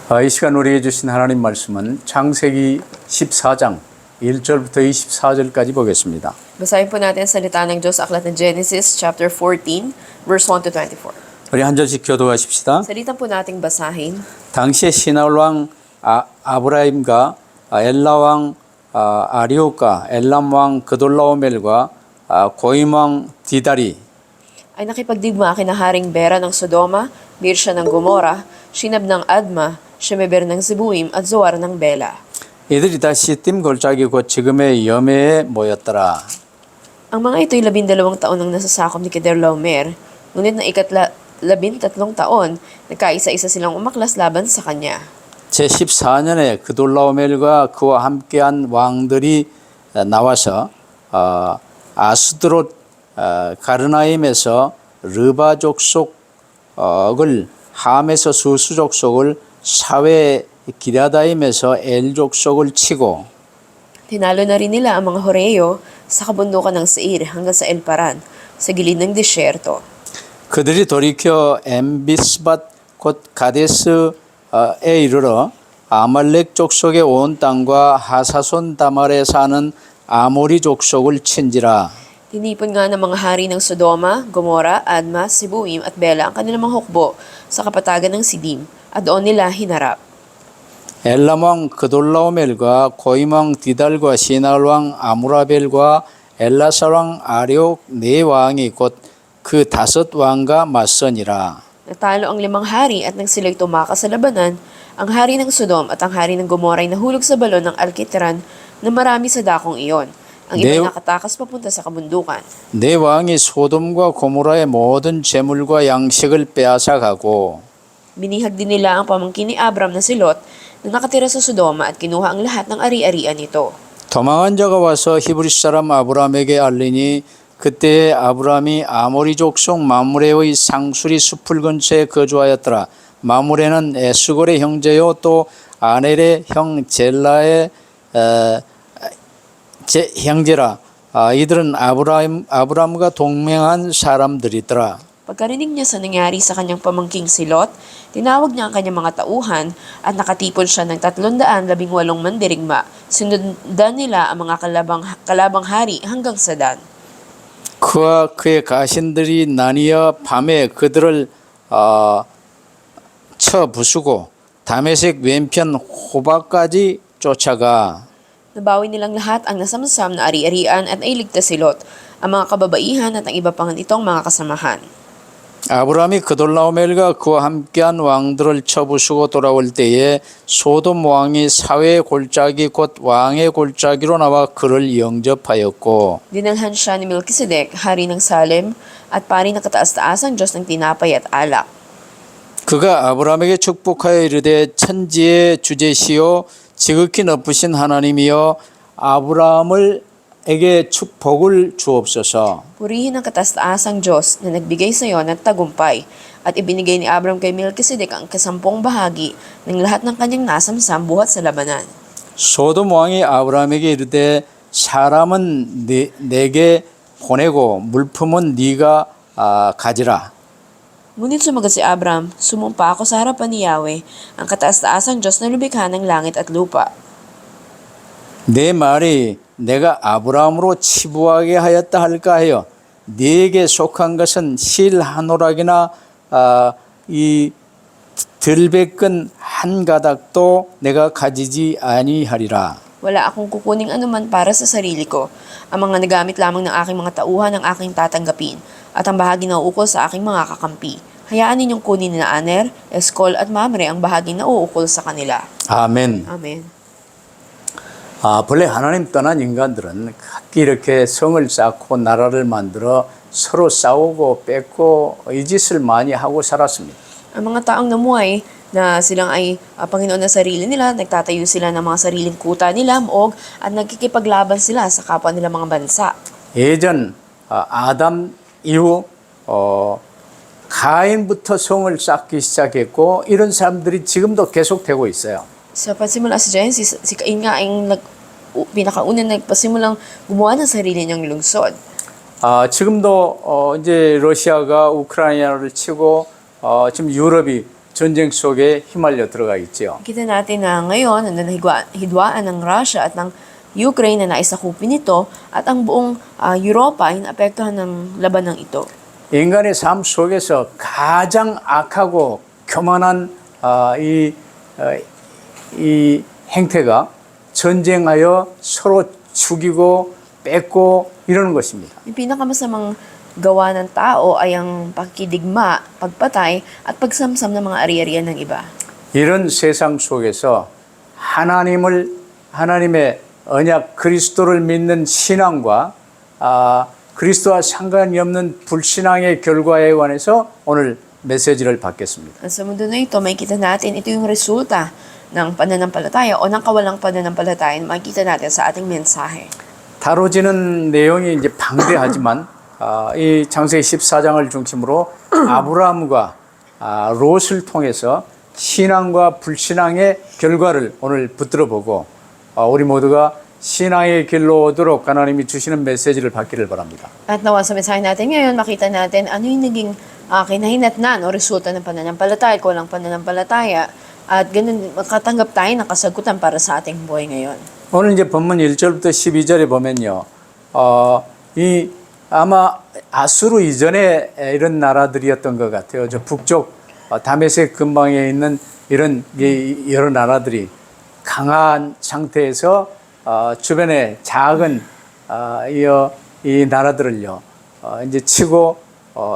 이 시간 우리에게 주신 하나님 말씀은 창세기 14장 1절부터 24절까지 보겠습니다. Basahin po natin ang salita ng Diyos sa aklat ng Genesis chapter 14, verse 1 to 24. 우리 한 절씩 교도하십시다. Salita po nating basahin. 당시에 시나울 왕 아브라임과 엘라 왕 아리오카, 엘람 왕 그돌라오멜과 고임 왕 디다리 Ay nakipagdigma kina Haring Bera ng Sodoma, Birsha ng Gomora, Shinab ng Adma, Shemeber ng Zebuim at Zoar ng Bela. 이들이 다 시팀 골짜기 곧 지금의 여매에 모였더라. Ang mga ito'y 12 taon nang nasasakop ni Kedorlaomer, ngunit na 13 taon, nagkaisa-isa silang umaklas laban sa kanya. 제14년에 그돌라오멜과 그와 함께한 왕들이 나와서 아스드롯 가르나임에서 르바 족속을 함에서 수수 족속을 사웨 기랴다임에서 엘 족속을 치고 Tinalo na rin nila ang mga Horeo sa kabundukan ng Seir hanggang sa El Paran, sa gilid ng disyerto. 그들이 돌이켜 엠비스밭 곧 가데스에 이르러 아말렉 족속의 온 땅과 하사손 다말에 사는 아모리 족속을 친지라. Tinipon nga ng mga hari ng Sodoma, Gomora, Adma, Zebuim at Bela ang kanilang mga hukbo sa kapatagan ng Sidim at doon nila hinarap. 엘람 왕 그돌라오멜과 고임 왕 디달과 시나울 왕 아무라벨과 엘라살 왕 아리옥 네 왕이 곧 그 5 왕과 맞서니라. Natalo ang 5 hari at nang sila'y tumakas sa labanan, ang hari ng Sodom at ang hari ng Gomora ay nahulog sa balon ng Alkitran na marami sa dakong iyon. Ang iba nakatakas papunta sa kabundukan. 네 왕이 소돔과 고모라의 모든 재물과 양식을 빼앗아가고 Binihag din nila ang pamangkin ni Abram na si Lot na nakatira sa Sodoma at kinuha ang lahat ng ari-arian nito. 도망한 자가 와서 히브리 사람 아브람에게 알리니 그때에 아브람이 아모리 족속 마므레의 상수리 숲을 근처에 거주하였더라. 마므레는 에스골의 형제요 또 아넬의 형 젤라의 형제라. 이들은 아브람과 동맹한 사람들이더라. Pagkarinig niya sa nangyari sa kanyang pamangking si Lot, tinawag niya ang kanyang mga tauhan at nakatipon siya ng 318 mandirigma. Sinundan nila ang mga kalabang hari hanggang sa Dan. 그와 그의 가신들이 나뉘어 밤에 그들을 쳐 부수고 다메섹 왼편 호바까지 쫓아가 Nabawi nilang lahat ang nasamsam na ari-arian at nailigtas si Lot, ang mga kababaihan at ang iba pang itong mga kasamahan. 아브람이 그돌라오멜과 그와 함께한 왕들을 쳐부수고 돌아올 때에 소돔 왕이 사회의 골짜기 곧 왕의 골짜기로 나와 그를 영접하였고 Dinalhan siya ni Melchizedek, hari ng Salem, at pari ng kataas-taasang Diyos ng tinapay at alak. 그가 아브람에게 축복하여 이르되 천지의 주제시요 지극히 높으신 하나님이여 아브람에게 축복을 주옵소서. Purihin ang kataas-taasang Diyos na nagbigay sa iyo ng tagumpay at ibinigay ni Abram kay Melchizedek ang 10 bahagi ng lahat ng kanyang nasamsam buhat sa labanan. 소돔 왕이 아브람에게 이르되 사람은 내게 보내고 물품은 네가 가지라. Ngunit sumagot si Abram, sumumpa ako sa harapan ni Yahweh, ang kataas-taasang Diyos na lumikha ng langit at lupa. 내 말이 내가 아브라함으로 치부하게 하였다 할까 하여 네게 속한 것은 실 한 오락이나 이 들배끈 한 가닥도 내가 가지지 아니하리라. Wala akong kukuning anuman para sa sarili ko. Ang mga nagamit lamang ng aking mga tauhan ang aking tatanggapin, at ang bahagi na uukol sa aking mga kakampi. Hayaan ninyong kunin na Aner, Eskol at Mamre ang bahagi na uukol sa kanila. 아멘. Amen. 본래 하나님 떠난 인간들은 각기 이렇게 성을 쌓고 나라를 만들어 서로 싸우고 뺏고 이 짓을 많이 하고 살았습니다. Ang mga taong namuhay na silang ay Panginoon na sarili nila, nagtatayo sila ng mga sariling kuta nila, moog, at nagkikipaglaban sila sa kapwa nila mga bansa. 예전 아담 이후 가인부터 성을 쌓기 시작했고 이런 사람들이 지금도 계속되고 있어요. Sa pagsimula sa Genesis, si Cain nga ay pinakaunang nagpasimulang gumawa ng sarili niyang lungsod. 지금도 이제 러시아가 우크라이나를 치고 지금 유럽이 전쟁 속에 휘말려 들어가 있죠. Kita natin na ngayon, hidwaan ng Russia at ng Ukraine na naisakupin ito at ang buong Europa ay naapektuhan ng labanang ito. 인간의 삶 속에서 가장 악하고 교만한 이 행태가 전쟁하여 서로 죽이고 뺏고 이러는 것입니다. Yung pinakamasamang gawa ng tao ay ang pagkidigma, pagpatay at pagsamsam ng mga ari-arian ng iba. 이런 세상 속에서 하나님의 언약 그리스도를 믿는 신앙과 그리스도와 상관이 없는 불신앙의 결과에 관해서 오늘 메시지를 받겠습니다. At sa mundo na ito, makikita natin ito yung resulta ng pananampalataya o ng kawalang pananampalataya na makikita natin sa ating mensahe. 다뤄지는 내용이 이제 방대하지만 이 창세기 14장을 중심으로 아브라함과 롯을 통해서 신앙과 불신앙의 결과를 오늘 붙들어 보고 우리 모두가 신앙의 길로 오도록 하나님이 주시는 메시지를 받기를 바랍니다. At nawa sa mensahe natin ngayon, makita natin ano yung naging kinahinatnan o resulta ng pananampalataya, walang pananampalataya, at ganun makatanggap tayo ng kasagutan para sa ating buhay ngayon. 오늘 이제 본문 1절부터 12절에 보면요. 아마 아수르 이전에 이런 나라들이었던 것 같아요. 저 북쪽 다메섹 근방에 있는 이런 여러 나라들이 강한 상태에서 주변에 작은 이 나라들을요 이제 치고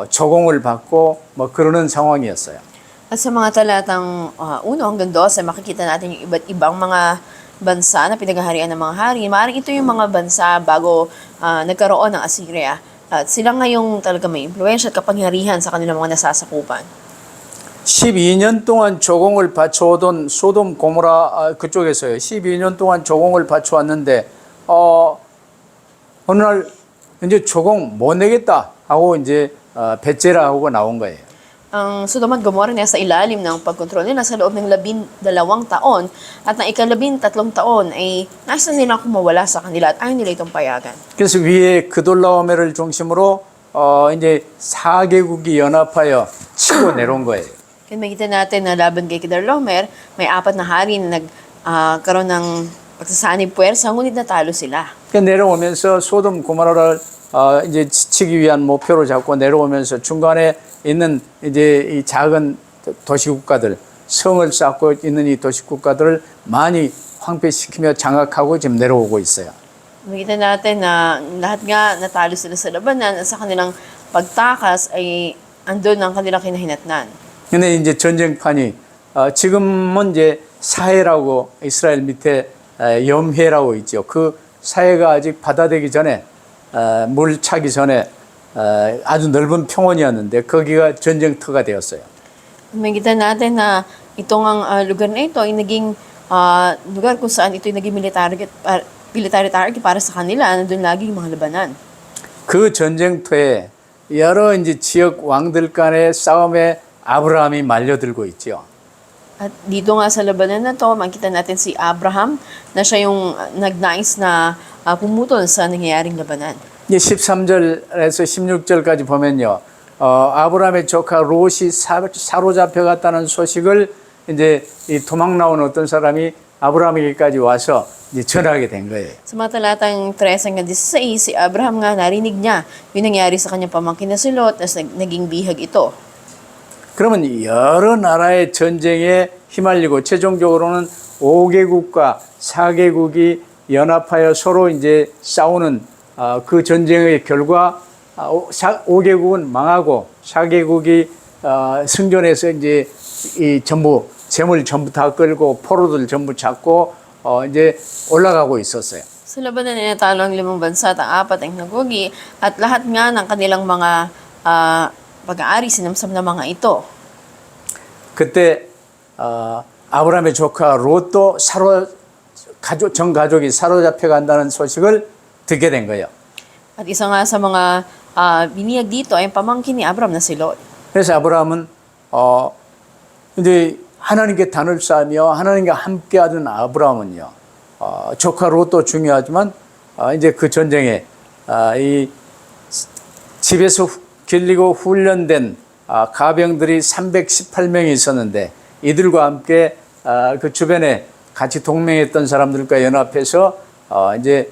조공을 받고 뭐 그러는 상황이었어요. At sa mga talatang 1 hanggang 12, makikita natin yung iba't ibang mga bansa na pinaghaharian ng mga hari. Maaaring ito yung mga bansa bago nagkaroon ng Assyria. At sila ngayong talaga may impluensya at kapangyarihan sa kanilang mga nasasakupan. 12년 동안 조공을 바쳐오던 소돔 고모라 그쪽에서요. 12년 동안 조공을 바쳐왔는데 어느 날 이제 조공 못 내겠다 하고 이제 배째라 하고 나온 거예요. Ang Sodom at Gomorrah niya sa ilalim ng pagkontrol nila sa loob ng 12 taon at ng ika-13 taon ay nasa nila kumawala sa kanila at ayaw nila itong payagan. 그래서 위에 그돌라오메를 중심으로 이제 4개국이 연합하여 치고 내려온 거예요. Kaya makita natin na laban kay Kedorlaomer, may 4 na hari na nagkaroon ng pagsasanib puwersa, ngunit natalo sila. 내려오면서 소돔 고모라를 이제 치기 위한 목표로 잡고 내려오면서 중간에 있는 이제 이 작은 도시 국가들, 성을 쌓고 있는 이 도시 국가들을 많이 황폐시키며 장악하고 지금 내려오고 있어요. Makita natin na lahat nga natalo sila sa labanan at sa kanilang pagtakas ay andun ang kanilang kinahinatnan. 근데 이제 전쟁판이 지금은 이제 사해라고 이스라엘 밑에 염해라고 있죠. 그 사해가 아직 바다 되기 전에 물 차기 전에 아주 넓은 평원이었는데 거기가 전쟁터가 되었어요. Makita natin na itong ang lugar na ito ay naging lugar kung saan ito ay naging military target para sa kanila. Nandun lagi yung mga labanan. 그 전쟁터에 여러 이제 지역 왕들 간의 싸움에 아브라함이 말려들고 있죠. At dito nga sa labanan na to, makita natin si Abraham na siya yung nagnais na pumutol sa nangyayaring labanan. 이제 13절에서 16절까지 보면요. 아브라함의 조카 롯이 사로잡혀갔다는 소식을 이제 이 도망 나온 어떤 사람이 아브라함에게까지 와서 이제 전하게 된 거예요. Sa mga talatang 13 hanggang 16, si Abraham nga narinig niya yung nangyari sa kanyang pamangkin na si Lot, na naging bihag ito. 그러면 여러 나라의 전쟁에 휘말리고 최종적으로는 5개국과 4개국이 연합하여 서로 이제 싸우는 그 전쟁의 결과 5개국은 망하고 4개국이 승전해서 이제 이 전부 재물 전부 다 끌고 포로들 전부 잡고 이제 올라가고 있었어요. Sa labanan ay natalo ang 5 bansa at ang 4 ay nagugi at lahat nga ng kanilang mga pag-aari sinamsam na mga ito. 그때 아브라함의 조카 롯도 전 가족이 사로잡혀 간다는 소식을 듣게 된 거예요. At isa nga sa mga biniyag dito ay ang pamangkin ni Abraham na si Lot. 그래서 아브라함은 이제 하나님께 단을 쌓으며 하나님과 함께하던 아브라함은요. 조카 롯도 중요하지만 이제 그 전쟁에 이 집에서 길리고 훈련된 가병들이 318명이 있었는데 이들과 함께 그 주변에 같이 동맹했던 사람들과 연합해서 이제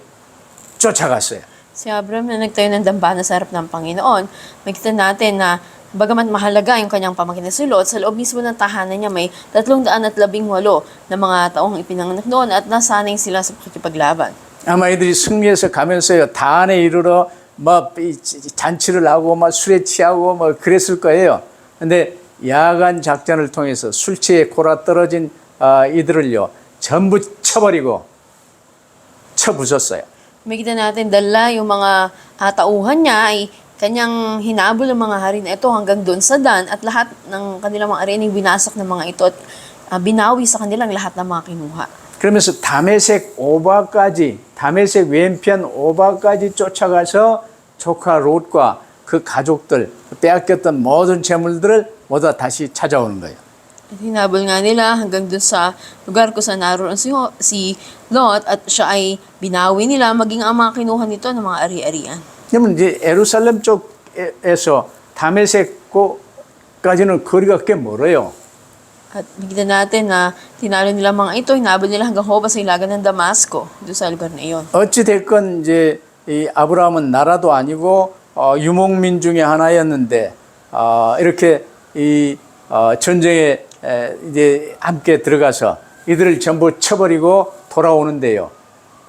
쫓아갔어요. Si Abram na nagtayo ng dambana sa harap ng Panginoon, makita natin na bagamat mahalaga yung kanyang pamangkin na si Lot, sa loob mismo ng tahanan niya may 318 na mga taong ipinanganak noon at nasanay sila sa pakikipaglaban. 아마 이들이 승리해서 가면서요 단에 이르러 막 잔치를 하고 막 술에 취하고 뭐 그랬을 거예요. 근데 야간 작전을 통해서 술 취에 골아 떨어진 이들을요 전부 쳐버리고 쳐부쉈어요. Makita natin dala yung mga tauhan niya ay kanyang hinabol ng mga hari na ito hanggang doon sa Dan at lahat ng kanilang mga arening binasak ng mga ito at binawi sa kanilang lahat ng mga kinuha. 그러면서 다메섹 왼편 오바까지 쫓아가서 조카 롯과 그 가족들 빼앗겼던 모든 재물들을 모두 다시 찾아오는 거예요. At hinabol nga nila hanggang doon sa lugar kung saan naroon si Lot at siya ay binawi nila maging ang mga kinuha nito ng mga ari-arian. 그러면 이제 예루살렘 쪽에서 다메섹까지는 거리가 꽤 멀어요. At makita natin na tinalo nila mga ito, hinabol nila hanggang Hoba sa ilagan ng Damasco, doon sa lugar na iyon. 어찌 됐건 이제 이 아브라함은 나라도 아니고 유목민 중에 하나였는데 이렇게 이 전쟁에 이제 함께 들어가서 이들을 전부 쳐버리고 돌아오는데요.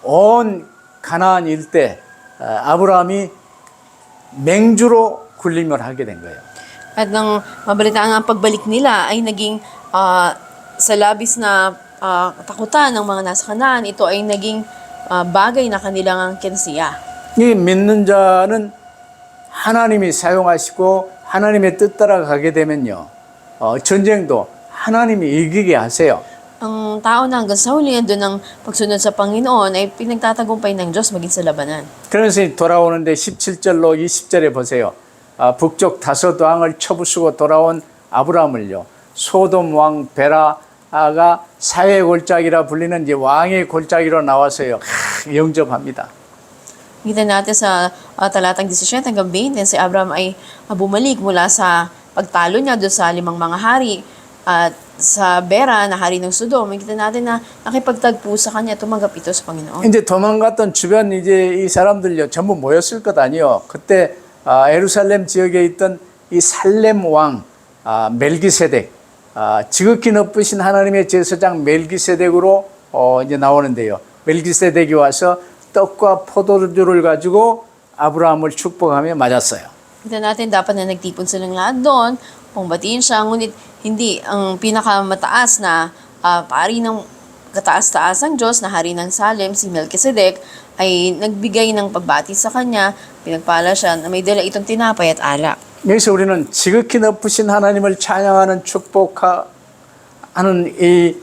온 가나안 일대 아브라함이 맹주로 군림을 하게 된 거예요. At nang mabalitaan ang pagbalik nila ay naging sa labis na katakutan ng mga nasa Kanaan, ito ay naging bagay na kanilang kinsiya. 이 믿는 자는 하나님이 사용하시고 하나님의 뜻 따라 가게 되면요. 전쟁도 하나님이 이기게 하세요. Ang tao na hanggang sa huli doon ng pagsunod sa Panginoon ay pinagtatagumpay ng Diyos maging sa labanan. 그래서 돌아오는데 17절로 20절에 보세요. 북쪽 다섯 왕을 쳐부수고 돌아온 아브라함을요. 소돔 왕 베라가 사회 골짜기라 불리는 이제 왕의 골짜기로 나와서요. 영접합니다. Kita natin sa talatang 17 hanggang 20, si Abraham ay bumalik mula sa pagtalo niya doon sa 5 mga hari at sa Bera na hari ng Sodom. Kita natin na nakipagtagpo sa kanya, tumanggap ito sa Panginoon. 이제 도망갔던 주변 이제 이 사람들요 전부 모였을 것 아니요. 그때 예루살렘 지역에 있던 이 살렘 왕 멜기세덱, 지극히 높으신 하나님의 제사장 멜기세덱으로 이제 나오는데요. 멜기세덱이 와서 떡과 포도주를 가지고 아브라함을 축복하며 맞았어요. Kita natin dapat na nagtipon silang lahat doon, pangbatiin siya, ngunit hindi ang pinakamataas na pari ng kataas-taasang Diyos na hari ng Salem, si Melchizedek, ay nagbigay ng pagbati sa kanya, pinagpala siya na may dala itong tinapay at alak. 여기서 우리는 지극히 높으신 하나님을 찬양하는 축복하는 이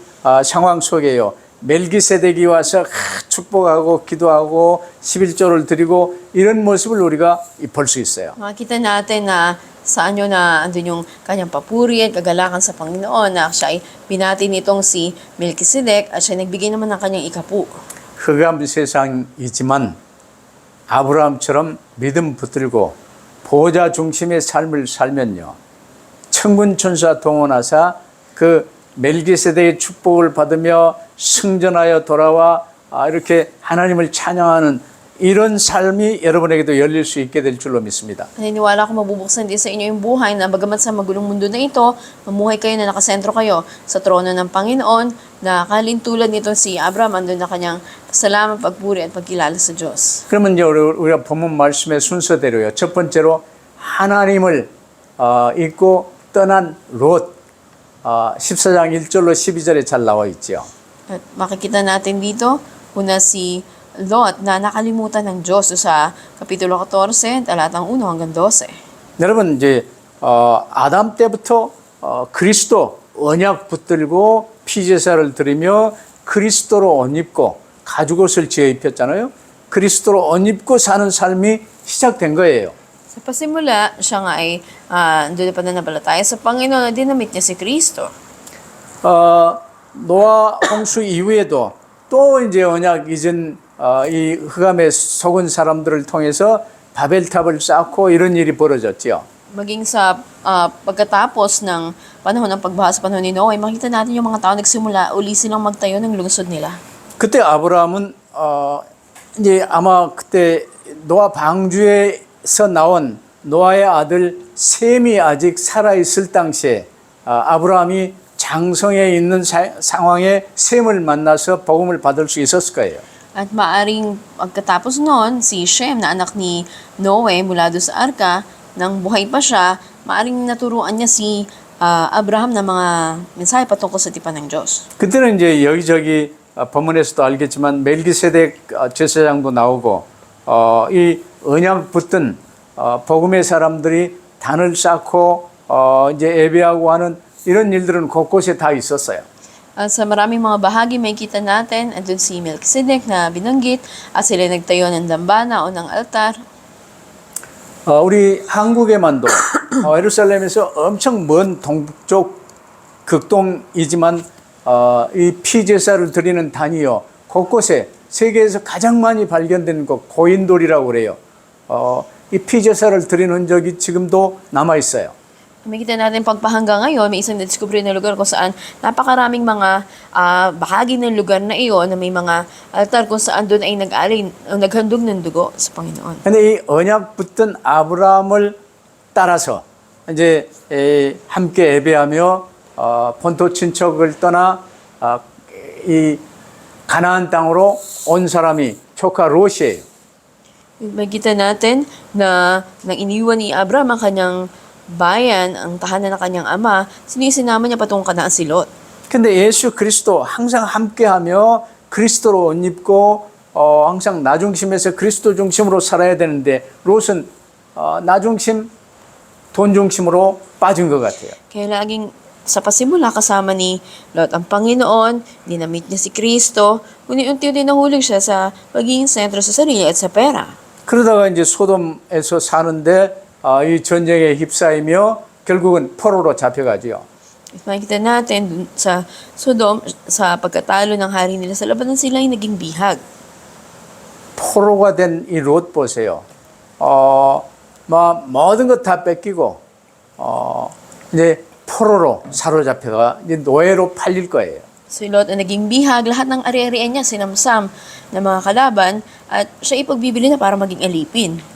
상황 속에요. 멜기세덱이 와서 축복하고 기도하고 11조를 드리고 이런 모습을 우리가 볼 수 있어요. Makikita natin na saan yun na andun yung kanyang papuri at kagalakan sa Panginoon na siya ay binati nitong si Melchizedek at siya nagbigay naman ng kanyang ikapu. 흑암 세상이지만 아브라함처럼 믿음 붙들고 보호자 중심의 삶을 살면요. 천군 천사 동원하사 그 멜기세덱의 축복을 받으며 승전하여 돌아와 이렇게 하나님을 찬양하는 이런 삶이 여러분에게도 열릴 수 있게 될 줄로 믿습니다. Naniniwala ko mabubuksan din sa inyo yung buhay na bagamat sa magulong mundo na ito, mamuhay kayo na nakasentro kayo sa trono ng Panginoon na kalintulad nito si Abraham, andun na kanyang pasalamat, pagpuri at pagkilala sa Diyos. 그러면 이제 우리가 본문 말씀의 순서대로요. 첫 번째로 하나님을 잊고 떠난 롯 14장 1절로 12절에 잘 나와 있죠. At makikita natin dito, una si Lot na nakalimutan ng Diyos sa Kapitulo 14, talatang 1 hanggang 12. 여러분 이제 아담 때부터 그리스도 언약 붙들고 피제사를 드리며 그리스도로 옷 입고 가죽옷을 지어 입혔잖아요. 그리스도로 옷 입고 사는 삶이 시작된 거예요. Sa pasimula, siya nga ay doon na pananampalataya sa Panginoon na dinamit niya si Kristo. 노아 홍수 이후에도 또 이제 언약 잊은 이 흑암에 속은 사람들을 통해서 바벨탑을 쌓고 이런 일이 벌어졌죠. Maging sa pagkatapos ng panahon ng pagbaha sa panahon ni Noe, makita natin yung mga tao nagsimula uli silang magtayo ng lungsod nila. 그때 아브라함은 이제 아마 그때 노아 방주에서 나온 노아의 아들 셈이 아직 살아 있을 당시에 아브라함이 장성에 있는 상황에 셈을 만나서 복음을 받을 수 있었을 거예요. At maaring pagkatapos noon, si Shem na anak ni Noe mula doon sa arka, nang buhay pa siya, maaring naturuan niya si Abraham ng mga mensahe patungkol sa tipan ng Diyos. 그때는 이제 여기저기 본문에서도 알겠지만 멜기세덱 제사장도 나오고 이 언약 붙든 복음의 사람들이 단을 쌓고 이제 예배하고 하는 이런 일들은 곳곳에 다 있었어요. At sa maraming mga bahagi may kita natin, andun si Melchizedek na binanggit at sila nagtayo ng dambana o ng altar. 우리 한국에만도 예루살렘에서 엄청 먼 동북쪽 극동이지만 이 피제사를 드리는 단이요 곳곳에 세계에서 가장 많이 발견된 것 고인돌이라고 그래요. 이 피제사를 드리는 흔적이 지금도 남아 있어요. Makita natin pagpahanggang ngayon, may isang nadiskubre na lugar kung saan napakaraming mga bahagi ng lugar na iyon na may mga altar kung saan doon ay naghandog ng dugo sa Panginoon. 근데 이 언약 붙든 아브라함을 따라서 이제 함께 예배하며 본토 친척을 떠나 이 가나안 땅으로 온 사람이 조카 롯이에요. Makita natin na nang iniwan ni Abraham ang kanyang bayan, ang tahanan ng kanyang ama, sinisinama niya patungkol Kanaan si Lot. 근데 예수 그리스도 항상 함께하며 그리스도로 옷 입고 항상 나 중심에서 그리스도 중심으로 살아야 되는데 롯은 나 중심, 돈 중심으로 빠진 것 같아요. Kaya laging sa pasimula kasama ni Lot ang Panginoon, dinamit niya si Kristo, ngunit unti-unti nahulog siya sa pagiging sentro sa sarili at sa pera. 그러다가 이제 소돔에서 사는데 이 전쟁에 휩싸이며 결국은 포로로 잡혀가지요. Makikita natin dun sa Sodom, sa pagkatalo ng hari nila sa labanan, sila ay naging bihag. 포로가 된 이 롯 보세요. 모든 것 다 뺏기고 이제 포로로 사로잡혀가 이제 노예로 팔릴 거예요. Si Lot ay naging bihag, lahat ng ari-arian niya sinamsam ng mga kalaban at siya ipagbibili na para maging alipin.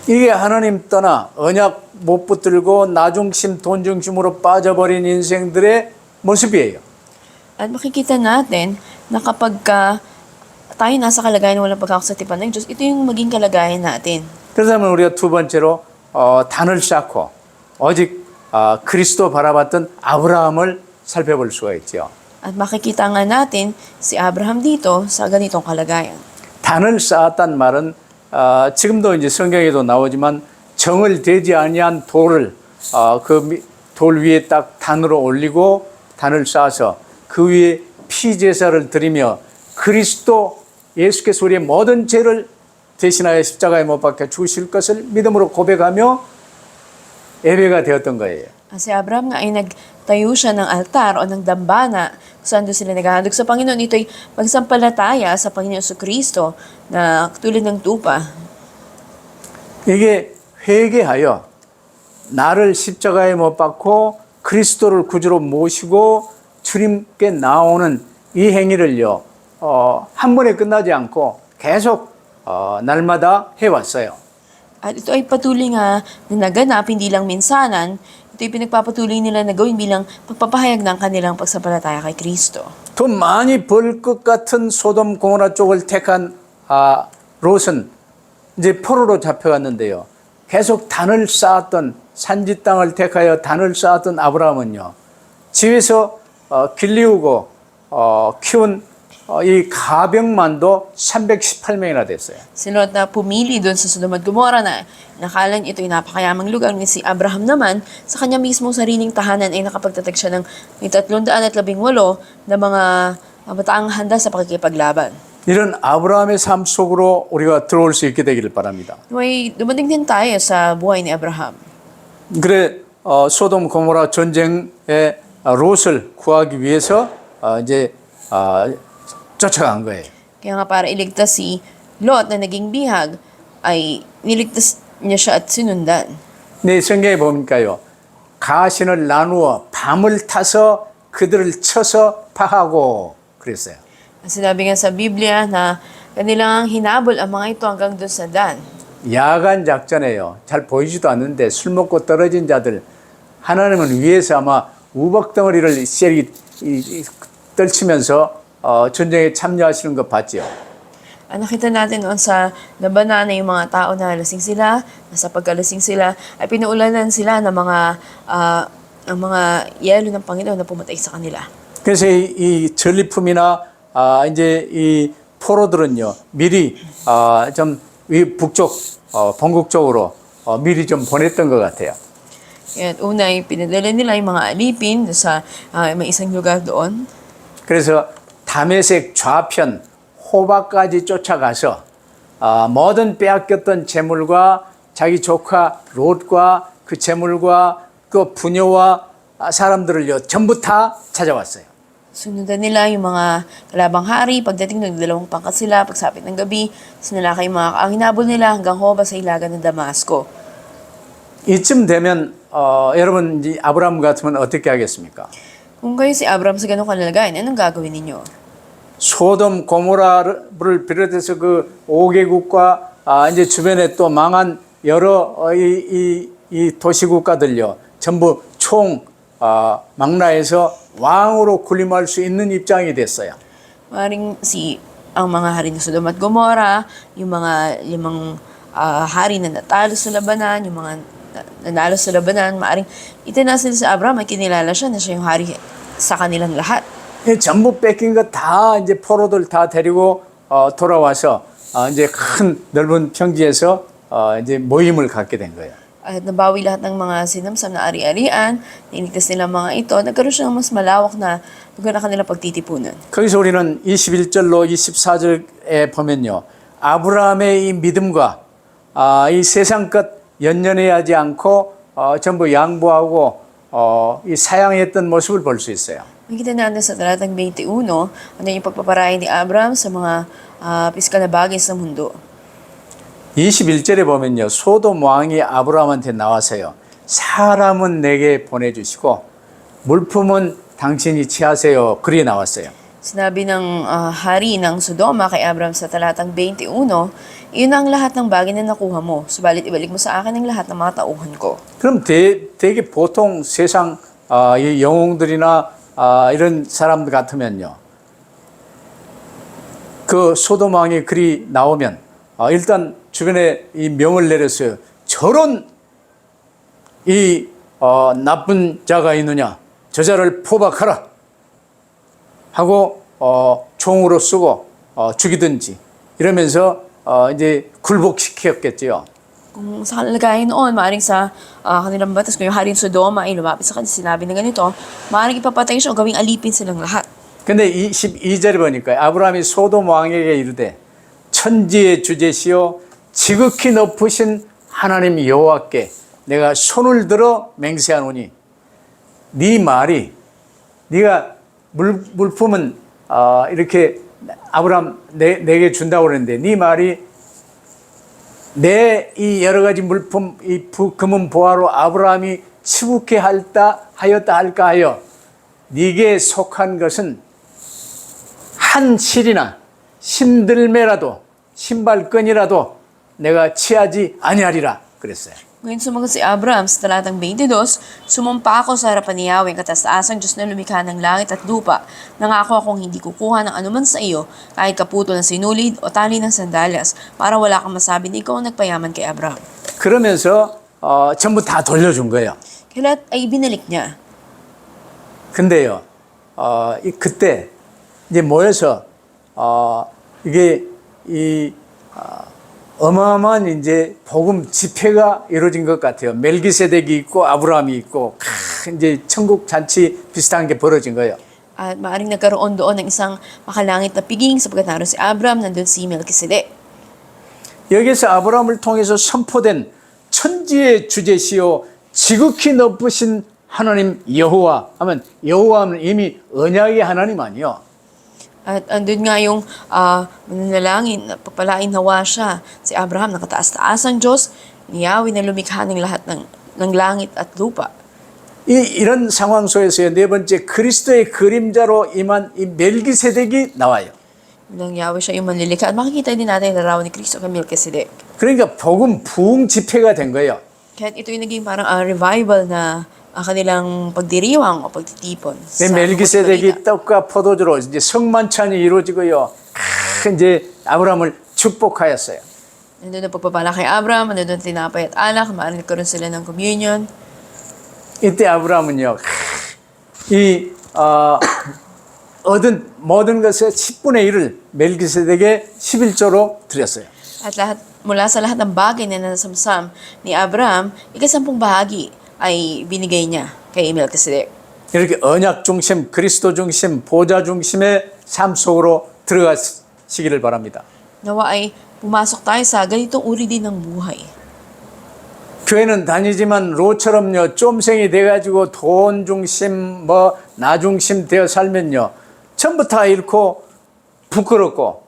이게 하나님 떠나 언약 못 붙들고 나 중심, 돈 중심으로 빠져버린 인생들의 모습이에요. At makikita natin na kapag tayo nasa kalagayan na walang pagkakasatipan ng Diyos, ito yung maging kalagayan natin. 그렇다면 우리가 두 번째로 단을 쌓고 오직 그리스도 바라봤던 아브라함을 살펴볼 수가 있죠. At makikita nga natin si Abraham dito sa ganitong kalagayan. 단을 쌓았단 말은 지금도 이제 성경에도 나오지만 정을 대지 아니한 돌을 그 돌 위에 딱 단으로 올리고 단을 쌓아서 그 위에 피제사를 드리며 그리스도 예수께서 우리의 모든 죄를 대신하여 십자가에 못 박혀 주실 것을 믿음으로 고백하며 예배가 되었던 거예요. Si Abraham nga ay nagtayo siya ng altar o ng dambana kung saan doon sila naghahandog sa Panginoon. Ito'y pagsampalataya sa Panginoon Kristo na tulad ng tupa. 이게 회개하여 나를 십자가에 못 박고 그리스도를 구주로 모시고 주님께 나오는 이 행위를요 한 번에 끝나지 않고 계속 날마다 해왔어요. At ito ay patuloy nga na naganap, hindi lang minsanan. Ito'y pinagpapatuloy nila na gawin bilang pagpapahayag ng kanilang pagsampalataya kay Kristo. 돈 많이 벌 것 같은 소돔 고모라 쪽을 택한 롯은 이제 포로로 잡혀갔는데요. 계속 단을 쌓았던 산지 땅을 택하여 단을 쌓았던 아브라함은요. 집에서 길리우고 키운 이 가병만도 318명이나 됐어요. Si Lot na pumili doon sa Sodom at Gomorrah na nakalan ito'y napakayamang lugar. Ngunit si Abraham naman, sa kanya mismong sariling tahanan ay nakapagtatag siya ng 318 na mga bataang handa sa pakikipaglaban. 이런 아브라함의 삶 속으로 우리가 들어올 수 있게 되기를 바랍니다. May dumating din tayo sa buhay ni Abraham. 그래 소돔 고모라 전쟁에 롯을 구하기 위해서 이제 쫓아간 거예요. Kaya nga para iligtas si Lot na naging bihag, ay niligtas niya siya at sinundan. 내 성경에 보니까요. 가신을 나누어 밤을 타서 그들을 쳐서 파하고 그랬어요. Sinabi nga sa Biblia na kanilang hinabol ang mga ito hanggang doon sa Dan. 야간 작전에요. 잘 보이지도 않는데 술 먹고 떨어진 자들 하나님은 위에서 아마 우박덩어리를 떨치면서 전쟁에 참여하시는 거 봤죠. Nakita natin noon sa labanan na yung mga tao na lasing sila, nasa pagkalasing sila, ay pinuulanan sila ng ang mga yelo ng Panginoon na pumatay sa kanila. 그래서 이 전리품이나 이제 이 포로들은요 미리 좀 북쪽 본국 쪽으로 미리 좀 보냈던 것 같아요. At una ay pinadala nila yung mga alipin sa may isang lugar doon. 그래서 다메섹 좌편 호박까지 쫓아가서 모든 빼앗겼던 재물과 자기 조카 롯과 그 재물과 그 부녀와 사람들을요 전부 다 찾아왔어요. Sunundan nila yung mga kalabang hari. Pagdating ng 2 pangkat sila, pagsapit ng gabi, sinalakay ang hinabol nila hanggang Hoba sa ilagan ng Damasco. 이쯤 되면 여러분 이제 아브라함 같으면 어떻게 하겠습니까? Kung kayo si Abram sa ganong kalalagayan, anong gagawin ninyo? 소돔 고모라를 비롯해서 그 5개국과 이제 주변에 또 망한 여러 이 도시국가들요 전부 총 망라해서 왕으로 군림할 수 있는 입장이 됐어요. Maring ang mga hari ng Sodom at Gomora, yung mga 5 hari na natalo sa labanan, yung mga nanalo sa labanan, maaring itinasil sa Abram ay kinilala siya na siya yung hari sa kanilang lahat. 전부 뺏긴 거 다 이제 포로들 다 데리고 돌아와서 이제 큰 넓은 평지에서 이제 모임을 갖게 된 거예요. At nabawi lahat ng mga sinamsam na ari-arian, niligtas nila mga ito, nagkaroon siya ng mas malawak na lugar na kanila pagtitipunan. 거기서 우리는 21절로 24절에 보면요. 아브라함의 이 믿음과 이 세상 것 연연해하지 않고 전부 양보하고 이 사양했던 모습을 볼 수 있어요. Makikita natin sa talatang 21, ano yung pagpaparayan ni Abraham sa mga piskal na bagay sa mundo. 21절에 보면요. 소돔 왕이 아브라함한테 나와서요. 사람은 내게 보내주시고 물품은 당신이 취하세요. 그리 나왔어요. Sinabi ng hari ng Sodoma kay Abraham sa talatang 21, iyon ang lahat ng bagay na nakuha mo, subalit ibalik mo sa akin ang lahat ng mga tauhan ko. 그럼 되게 보통 세상 이 영웅들이나 이런 사람들 같으면요. 그 소돔 왕이 그리 나오면 일단 주변에 이 명을 내렸어요. 저런 이 나쁜 자가 있느냐? 저 자를 포박하라 하고 총으로 쏘고 죽이든지 이러면서 이제 굴복시켰겠지요. Kung sa kalagayan noon, maaaring sa kanilang batas, kung yung hari ng Sodoma ay lumapit sa kanila, sinabi na ganito, maaaring ipapatay siya o gawing alipin silang lahat. 근데 22절에 보니까 아브라함이 소돔 왕에게 이르되 천지의 주제시요 지극히 높으신 하나님 여호와께 내가 손을 들어 맹세하노니 네 말이 네가 물품은 이렇게 아브라함 내게 준다고 그랬는데 네 말이 내 이 여러 가지 물품 이 금은 보화로 아브라함이 치북해 하였다 할까 하여 네게 속한 것은 한 실이나 신들매라도 신발끈이라도 내가 취하지 아니하리라 그랬어요. Ngayon sumagot si Abraham sa talatang 22, sumumpa ako sa harapan ni Yahweh, kataas-asang Diyos na lumikha ng langit at lupa. Nangako akong hindi kukuha ng anuman sa iyo, kahit kaputo ng sinulid o tali ng sandalyas, para wala kang masabi na ikaw ang nagpayaman kay Abraham. 그러면서 전부 다 돌려준 거예요. Kaya lahat ay binalik niya. 근데요, 그때 이제 모여서 이게 어마어마한 이제 복음 집회가 이루어진 것 같아요. 멜기세덱이 있고 아브라함이 있고 이제 천국 잔치 비슷한 게 벌어진 거예요. At maaaring nagkaroon doon ng isang makalangit na piging sapagkat naroon si Abraham, nandun si Melchizedek. 여기서 아브라함을 통해서 선포된 천지의 주제시요 지극히 높으신 하나님 여호와 하면 여호와는 이미 언약의 하나님 아니요. At andun nga yung mananalangin, pagpalain nawa siya si Abraham, nakataas-taas ang Diyos, ni Yahweh na lumikha ng lahat ng ng langit at lupa. 이런 상황 속에서의 네 번째 그리스도의 그림자로 임한 이 멜기세덱이 나와요. Nang Yahweh siya yung manlilikha. At makikita din natin yung larawan ni Kristo kay Melchizedek. 그러니까 복음 부흥 집회가 된 거예요. Kaya ito yung naging parang revival na kanilang pagdiriwang o pagtitipon. 이 멜기세덱이 떡과 포도주로 이제 성만찬이 이루어지고요. 이제 아브라함을 축복하였어요. Nandun na pagpapala kay Abraham, nandun tinapay at alak, maaari nagkaroon sila ng communion. 이때 아브라함은요, 얻은 모든 것의 10분의 1을 멜기세덱의 11조로 드렸어요. At mula sa lahat ng bagay na nasamsam ni Abraham, ikasampung bahagi ay binigay niya kay Melchizedek. 이렇게 언약 중심, 그리스도 중심, 보좌 중심의 삶 속으로 들어가시기를 바랍니다. Nawa ay pumasok tayo sa ganitong uri din ng buhay. 교회는 다니지만 롯처럼요, 쫌생이 돼가지고 돈 중심, 나 중심 되어 살면요, 전부 다 잃고 부끄럽고,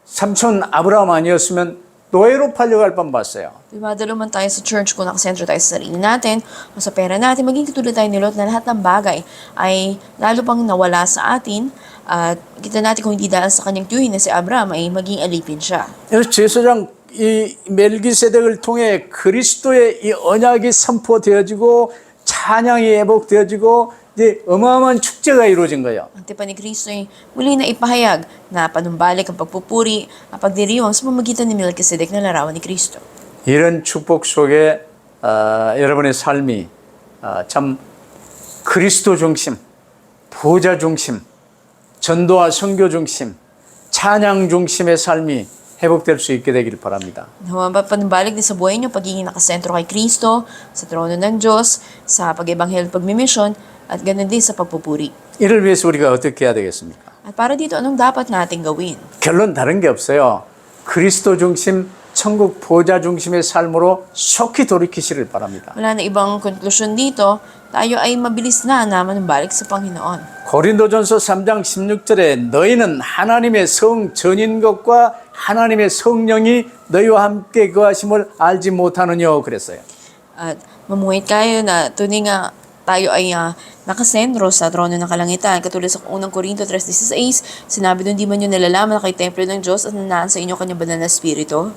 삼촌 아브라함 아니었으면 노예로 팔려갈 뻔 봤어요. Dumadalo man tayo sa church kung nakasentro tayo sa sarili natin o sa pera natin, maging katulad tayo ni Lot na lahat ng bagay ay lalo pang nawala sa atin at kita natin kung hindi dahil sa kanyang tiyuhin na si Abraham ay maging alipin siya. 그래서 제사장 이 멜기세덱을 통해 그리스도의 이 언약이 선포되어지고 찬양이 회복되어지고 이제 어마어마한 축제가 이루어진 거예요. Ang tipan ni Kristo ay muli na ipahayag na panumbalik ang pagpupuri, ang pagdiriwang sa pamamagitan ni Melchizedek na larawan ni Kristo. 이런 축복 속에 여러분의 삶이 참 그리스도 중심, 보좌 중심, 전도와 선교 중심, 찬양 중심의 삶이 회복될 수 있게 되기를 바랍니다. Nawa panumbalik din sa buhay niyo pagiging nakasentro kay Kristo, sa trono ng Diyos, sa pag-ebanghel at pagmimisyon, at ganun din sa pagpupuri. 이를 위해서 우리가 어떻게 해야 되겠습니까? At para dito, anong dapat nating gawin? 결론 다른 게 없어요. 그리스도 중심, 천국 보좌 중심의 삶으로 속히 돌이키시를 바랍니다. Wala na ibang konklusyon dito, tayo ay mabilis na manumbalik sa Panginoon. 고린도전서 3장 16절에 너희는 하나님의 성 전인 것과 하나님의 성령이 너희와 함께 거하심을 알지 못하느냐 그랬어요. At mamuhit kayo na tunay nga tayo ay nakasentro sa trono ng kalangitan. Katulad sa unang Korinto 3:16, sinabi doon, di man nyo nalalaman na kayo templo ng Diyos at nanaan sa inyo kanyang banal na espiritu.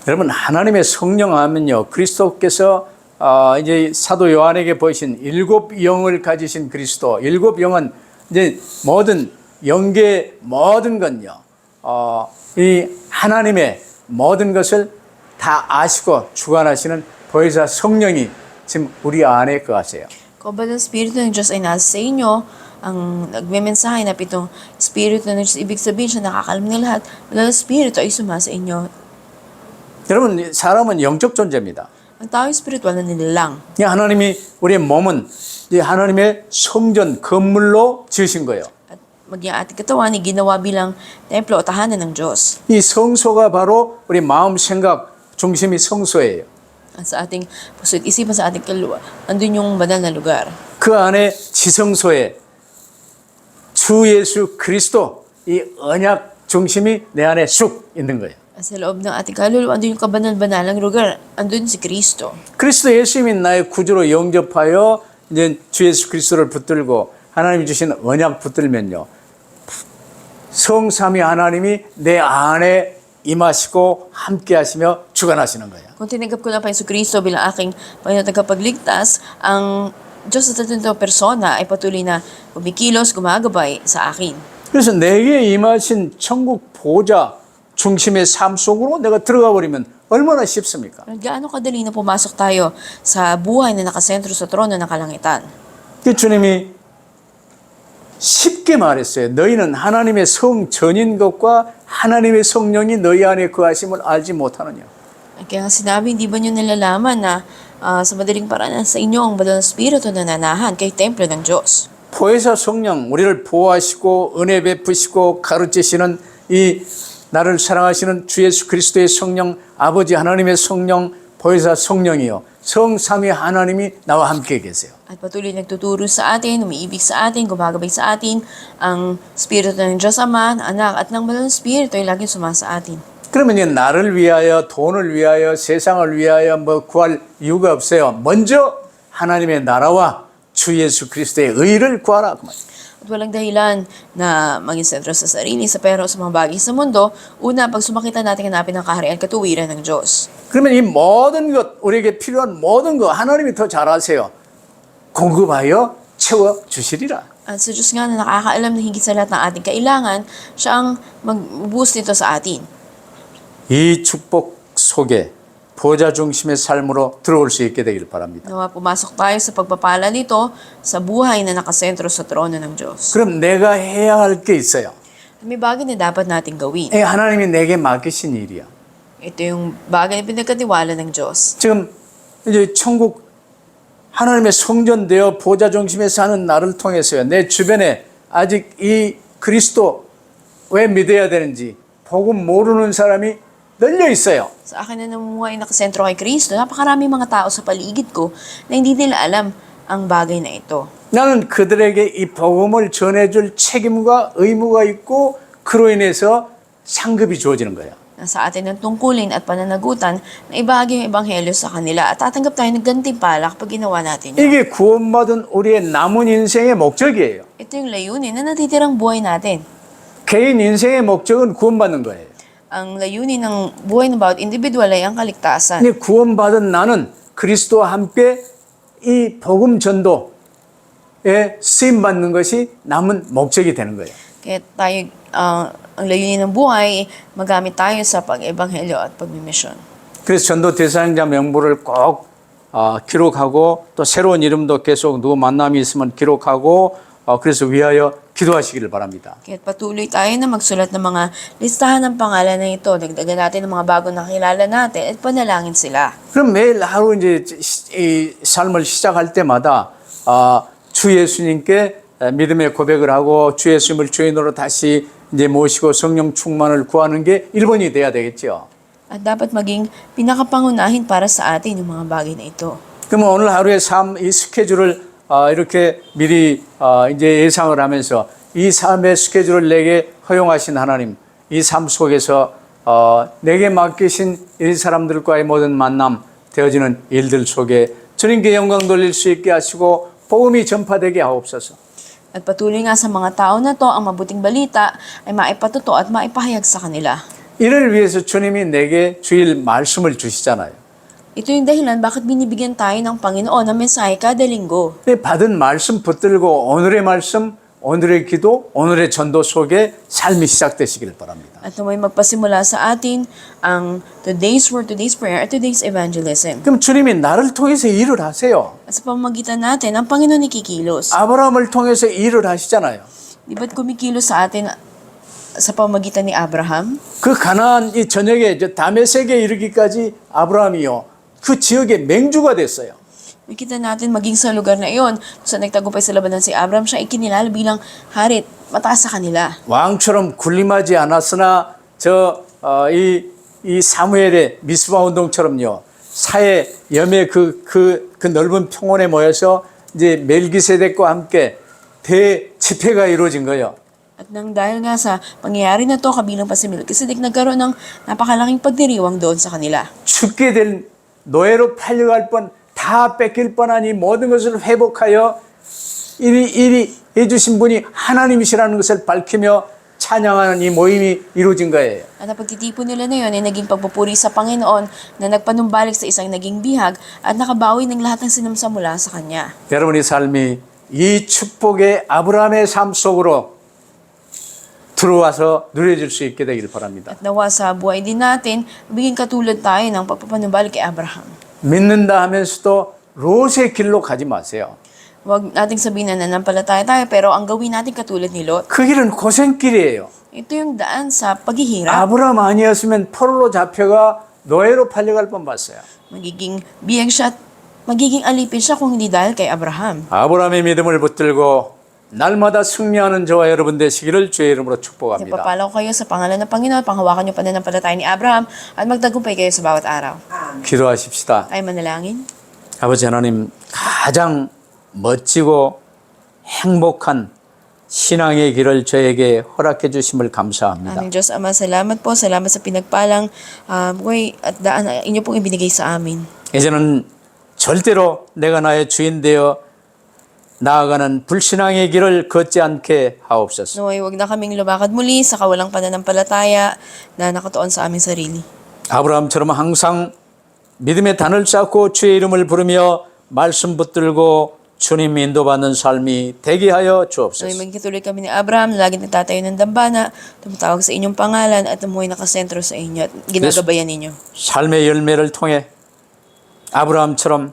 여러분 하나님의 성령 하면요 그리스도께서 이제 사도 요한에게 보이신 7 영을 가지신 그리스도 7 영은 이제 모든 영계 모든 건요 이 하나님의 모든 것을 다 아시고 주관하시는 보혜사 성령이 지금 우리 안에 거하세요. Kung ba ng Espiritu ng Diyos ay nasa sa inyo, ang nagmemensahe na pitong Espiritu ng Diyos, ibig sabihin siya nakakalam ng lahat, wala ng Espiritu ay sumasa inyo. 여러분 사람은 영적 존재입니다. Ang tao espiritual na nilalang. 이 하나님이 우리의 몸은 이 하나님의 성전 건물로 지으신 거예요. At maging ating katawan ay ginawa bilang templo o tahanan ng Diyos. 이 성소가 바로 우리 마음 생각 중심이 성소예요. At sa ating puso at isipan, sa ating kaluluwa, andun yung banal na lugar. 그 안에 지성소에 주 예수 그리스도 이 언약 중심이 내 안에 쑥 있는 거예요. At sa loob ng ating kaluluwa, andun yung kabanal-banalang lugar, andun si Kristo. 그리스도 예수님이 나의 구주로 영접하여 이제 주 예수 그리스도를 붙들고 하나님이 주신 언약 붙들면요. 성삼위 하나님이 내 안에 임하시고 함께 하시며 주관하시는 거예요. Kung tinanggap ko na pa yung Kristo bilang aking Panginoon at tagapagligtas, ang Diyos sa tatlong persona ay patuloy na kumikilos, gumagabay sa akin. 그래서 내게 임하신 천국 보좌 중심의 삶 속으로 내가 들어가 버리면 얼마나 쉽습니까? Gaano kadali na pumasok tayo sa buhay na nakasentro sa trono ng kalangitan. 그 주님이 쉽게 말했어요. 너희는 하나님의 성 전인 것과 하나님의 성령이 너희 안에 거하심을 알지 못하느냐. Kaya sinabi, hindi ba nyo nalalaman na sa madaling paraan sa inyo ang banal na espiritu na nanahan kay templo ng Diyos. 보혜사 성령 우리를 보호하시고 은혜 베푸시고 가르치시는 이 나를 사랑하시는 주 예수 그리스도의 성령 아버지 하나님의 성령 보혜사 성령이요 성삼위 하나님이 나와 함께 계세요. At patuloy nagtuturo sa atin, umiibig sa atin, gumagabay sa atin, ang Espiritu ng Diyos Ama, Anak, at ng Banal na Espiritu ay laging sumasa atin. 그러면 이 나를 위하여, 돈을 위하여, 세상을 위하여 뭐 구할 이유가 없어요. 먼저 하나님의 나라와 주 예수 그리스도의 의를 구하라. 그 말이에요. At walang dahilan na maging sentro sa sarili, sa pero sa mga bagay sa mundo. Una, pag sumakita natin hanapin ang kaharian at katuwiran ng Diyos. 그러면 이 모든 것, 우리에게 필요한 모든 것 하나님이 더 잘 아세요. 공급하여 채워 주시리라. At sa Diyos nga na nakakaalam na higit sa lahat ng ating kailangan, siya ang mag-boost nito sa atin. 이 축복 속에 보좌 중심의 삶으로 들어올 수 있게 되길 바랍니다. Nawa pumasok tayo sa pagpapala nito sa buhay na nakasentro sa trono ng Diyos. 그럼 내가 해야 할 게 있어요. May bagay na dapat nating gawin. 하나님이 내게 맡기신 일이야. Ito yung bagay na pinagkatiwala ng Diyos. 지금 이제 천국 하나님의 성전되어 보좌 중심에 사는 나를 통해서요. 내 주변에 아직 이 그리스도 왜 믿어야 되는지 복음 모르는 사람이 널려 있어요. Sa akin na namumuhay nakasentro kay Kristo, napakaraming mga tao sa paligid ko na hindi nila alam ang bagay na ito. 나는 그들에게 이 복음을 전해줄 책임과 의무가 있고 그로 인해서 상급이 주어지는 거예요. Nasa atin ang tungkulin at pananagutan na ibahagi yung ebanghelyo sa kanila at tatanggap tayo ng gantimpala kapag ginawa natin yun. 이게 구원받은 우리의 남은 인생의 목적이에요. Ito yung layunin na natitirang buhay natin. 개인 인생의 목적은 구원받는 거예요. Ang layunin ng buhay ng bawat individual ay ang kaligtasan. 근데 구원받은 나는 그리스도와 함께 이 복음 전도에 쓰임 받는 것이 남은 목적이 되는 거예요. Kaya tayo, ang layunin ng buhay, magamit tayo sa pag-ebanghelyo at pagmimisyon. 그래서 전도 대상자 명부를 꼭 기록하고 또 새로운 이름도 계속 누구 만남이 있으면 기록하고 그래서 위하여 기도하시기를 바랍니다. Kaya patuloy tayo na magsulat ng mga listahan ng pangalan na ito. Dagdagan natin ng mga bagong nakilala natin at panalangin sila. 그럼 매일 하루 이제 이 삶을 시작할 때마다 주 예수님께 믿음의 고백을 하고 주 예수님을 주인으로 다시 이제 모시고 성령 충만을 구하는 게 1번이 돼야 되겠죠. At dapat maging pinakapangunahin para sa atin yung mga bagay na ito. 그러면 오늘 하루의 삶, 이 스케줄을 이렇게 미리 이제 예상을 하면서 이 삶의 스케줄을 내게 허용하신 하나님, 이 삶 속에서 내게 맡기신 이 사람들과의 모든 만남, 되어지는 일들 속에 주님께 영광 돌릴 수 있게 하시고 복음이 전파되게 하옵소서. At patuloy nga sa mga tao na to, ang mabuting balita ay maipatuto at maipahayag sa kanila. 이를 위해서 주님이 내게 주일 말씀을 주시잖아요. Ito yung dahilan bakit binibigyan tayo ng Panginoon ng mensahe kada linggo. 받은 말씀 붙들고 오늘의 말씀, 오늘의 기도, 오늘의 전도 속에 삶이 시작되시길 바랍니다. At naway magpasimula sa atin ang today's word, today's prayer, at today's evangelism. 그럼 주님이 나를 통해서 일을 하세요. At sa pamamagitan natin, ang Panginoon ay kikilos. 아브라함을 통해서 일을 하시잖아요. Di ba't kumikilos sa atin sa pamamagitan ni Abraham? 그 가나안 이 전역에 다메섹에 이르기까지 아브라함이요. 그 지역의 맹주가 됐어요. Makita natin maging sa lugar na iyon, sa nagtagumpay sa labanan si Abraham, siya ikinilala bilang harit, mataas sa kanila. 왕처럼 군림하지 않았으나 이 사무엘의 미스바 운동처럼요. 사해 염의 그 넓은 평원에 모여서 이제 멜기세덱과 함께 대집회가 이루어진 거예요. At nang dahil nga sa pangyayari na to, kabilang pa si Melchizedek, nagkaroon ng napakalaking pagdiriwang doon sa kanila. 죽게 될 노예로 팔려갈 뻔 다 뺏길 뻔한 이 모든 것을 회복하여 이리 해주신 분이 하나님이시라는 것을 밝히며 찬양하는 이 모임이 이루어진 거예요. At ang pagtitipon nila na yun ay naging pagpupuri sa Panginoon na nagpanumbalik sa isang naging bihag at nakabawi ng lahat ng sinamsamula sa Kanya. 여러분의 삶이 이 축복의 아브라함의 삶 속으로 들어와서 누려질 수 있게 되기를 바랍니다. At nawa sa buhay din natin, biging katulad tayo ng pagpapanumbalik kay Abraham. 믿는다 하면서도 롯의 길로 가지 마세요. Huwag nating sabihin na nanampalataya tayo, pero ang gawin natin katulad ni Lot. 그 길은 고생길이에요. Ito yung daan sa paghihirap. 아브라함 아니었으면 포로로 잡혀가 노예로 팔려갈 뻔 봤어요. Magiging biyag siya at magiging alipin siya kung hindi dahil kay Abraham. 아브라함의 믿음을 붙들고 날마다 승리하는 저와 여러분 되시기를 주의 이름으로 축복합니다. Ipapala ko kayo sa pangalan ng Panginoon, panghawakan niyo pananampalataya ni Abraham at magtagumpay kayo sa bawat araw. 기도하십시다. Ay manalangin. 아버지 하나님, 가장 멋지고 행복한 신앙의 길을 저에게 허락해 주심을 감사합니다. Aming Diyos Ama, salamat po. Salamat sa pinagpalang buhay at daan na inyo pong ibinigay sa amin. 이제는 절대로 내가 나의 주인 되어 나아가는 불신앙의 길을 걷지 않게 하옵소서. Naway huwag na kaming lumakad muli sa kawalang pananampalataya na nakatuon sa aming sarili. 아브라함처럼 항상 믿음의 단을 쌓고 주의 이름을 부르며 말씀 붙들고 주님 인도받는 삶이 되게 하여 Naway 주옵소서. magkatuloy kami ni Abraham na laging nagtatayo ng dambana, tumatawag sa inyong pangalan at tumuhay nakasentro sa inyo at ginagabayan ninyo. 삶의 열매를 통해 아브라함처럼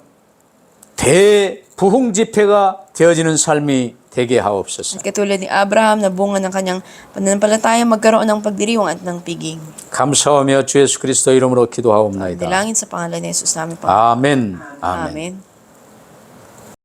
대부흥 지폐가 되어지는 삶이 되게 하옵소서. At katulad ni Abraham na bunga ng kanyang pananampalataya magkaroon ng pagdiriwang at ng piging. 감사하며 주 예수 그리스도 이름으로 기도하옵나이다. Dalangin sa pangalan ni Jesus namin, Panginoon. 아멘. 아멘. Amen.